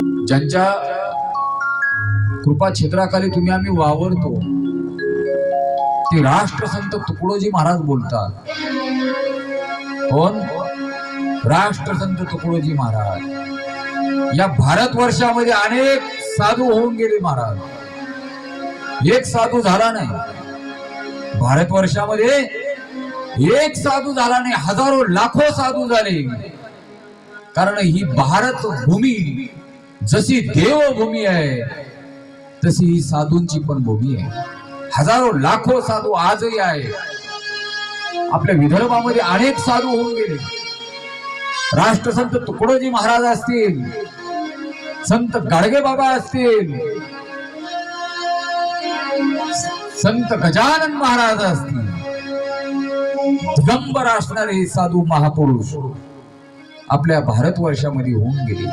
ज्यांच्या कृपा क्षेत्राखाली तुम्ही आम्ही वावरतो ते राष्ट्रसंत तुकडोजी महाराज बोलतात. कोण? राष्ट्रसंत तुकडोजी महाराज. या भारतवर्षामध्ये अनेक साधू होऊन गेले महाराज, एक साधू झाला नाही. भारतवर्षामध्ये एक साधू झाला नाही, हजारो लाखो साधू झाले. कारण ही भारत भूमी जशी देवभूमी आहे तशी ही साधूंची पण भूमी आहे. हजारो लाखो साधू आजही आहे. आपल्या विदर्भामध्ये अनेक साधू होऊन गेले. राष्ट्रसंत तुकडोजी महाराज असतील, संत गाडगे बाबा असतील, संत गजानन महाराज असतील, दिगंबर असणारे साधू महापुरुष आपल्या भारतवर्षामध्ये होऊन गेले.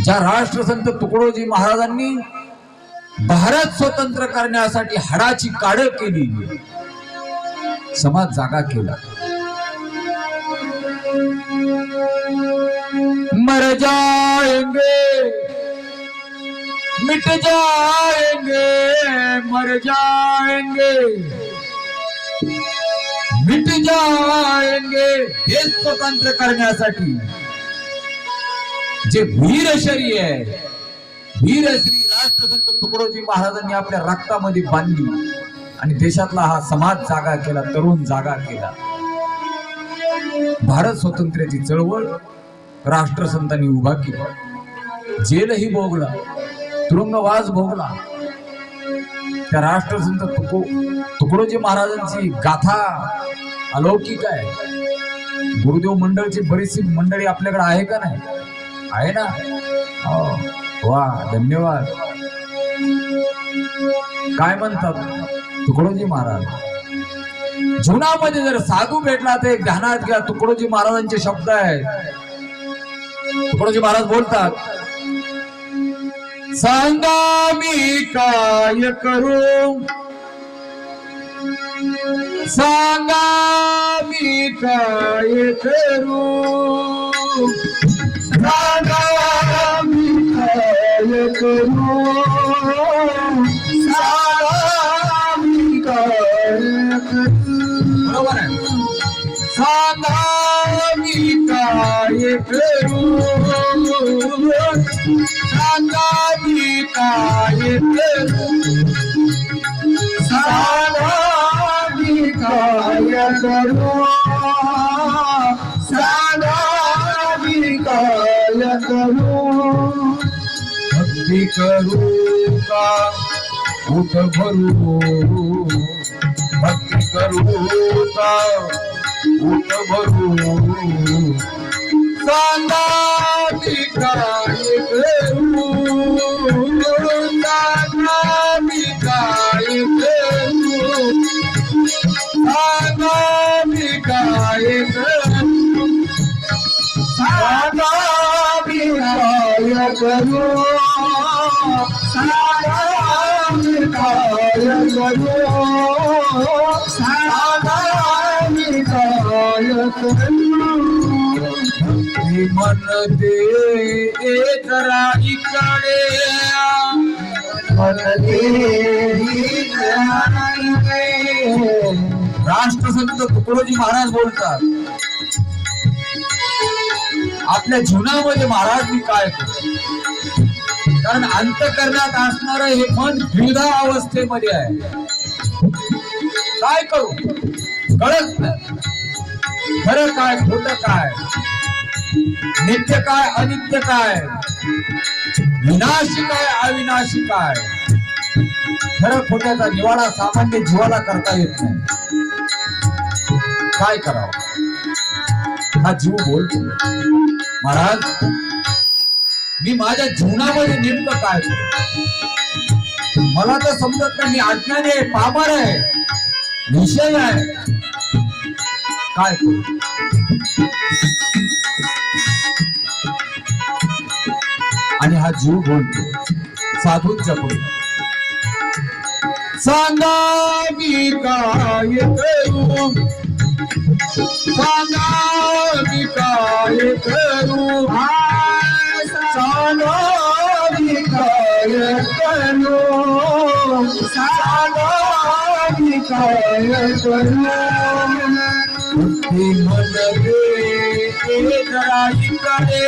ज्या राष्ट्रसंत तुकडोजी महाराजांनी भारत स्वतंत्र करण्यासाठी हाडाची काढ केली, समाज जागा केला. मर जाएंगे मिट जाएंगे, मर जाएंगे मिट जाएंगे. देश स्वतंत्र करण्यासाठी जे वीरशरी आहे, वीरश्री राष्ट्रसंत तुकडोजी महाराजांनी आपल्या रक्तामध्ये बांधली आणि देशातला हा समाज जागा केला, तरुण जागा केला. भारत स्वातंत्र्याची चळवळ राष्ट्रसंतांनी उभा केला. जेलही भोगला, तुरुंगवास भोगला. त्या राष्ट्रसंत तुकडोजी महाराजांची गाथा अलौकिक आहे. गुरुदेव मंडळची बरीचशी मंडळी आपल्याकडे आहे का नाही? आहे ना? वा, धन्यवाद. काय म्हणतात तुकडोजी महाराज? जीवनामध्ये जर साधू भेटला तर एक ध्यानात घ्या, तुकडोजी महाराजांचे शब्द आहेत. तुकडोजी महाराज बोलतात, सांगा मी काय करू, सांगा मी काय करू, सांगा मी काय करू, सांगा मी काय करू. बरोबर आहे. सांगा मी काय करू, सांगा मी काय करू, सांगा मी काय करू, सांगा मी काय करू. भक्ती करू का उठ भरू, भक्ती करू का उठ भरू, सांगा मी काय करू, सांगा मी काय करू, सांगा मी काय करू, सांगा मी काय करू, सांगा मी काय करू, सांगा मी काय करू. मन दे जरा इकडे, मन दे जरा इकडे. राष्ट्रसंत तुकडोजी महाराज बोलतात, आपल्या जीवनामध्ये महाराज मी काय करू? कारण अंतःकरणात असणारं हे मन द्विधा अवस्थेमध्ये आहे. काय करू कळत नाही. खरं काय, खोटं काय, नित्य काय, अनित्य काय, विनाशी काय, अविनाशी काय. खरं खोट्याचा निवाडा सामान्य जीवाला करता येत नाही. काय करावं? हा जीव बोलतो, महाराज मी माझ्या जीवनामध्ये नेमकं काय करू? मला तर समजत नाही. मी अज्ञानी आहे, पामर आहे, विषय आहे. काय करू? आणि हा जीव बोलतो साधूंच्या पुढे, सांगा मी काय करू, सांगा मी काय करू, काय करू भक्ती म्हणते हे जरा इकडे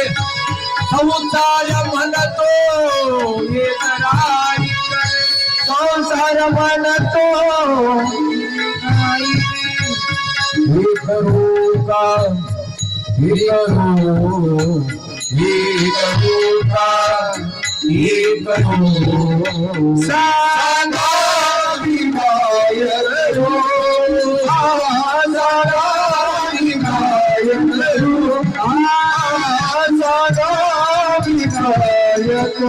संसार म्हणतो हे जरा इकडे संसार म्हणतो हे करू का हे करू हे करू का हे करू सांगा विनायक सांगा विनायक सांगा विनायक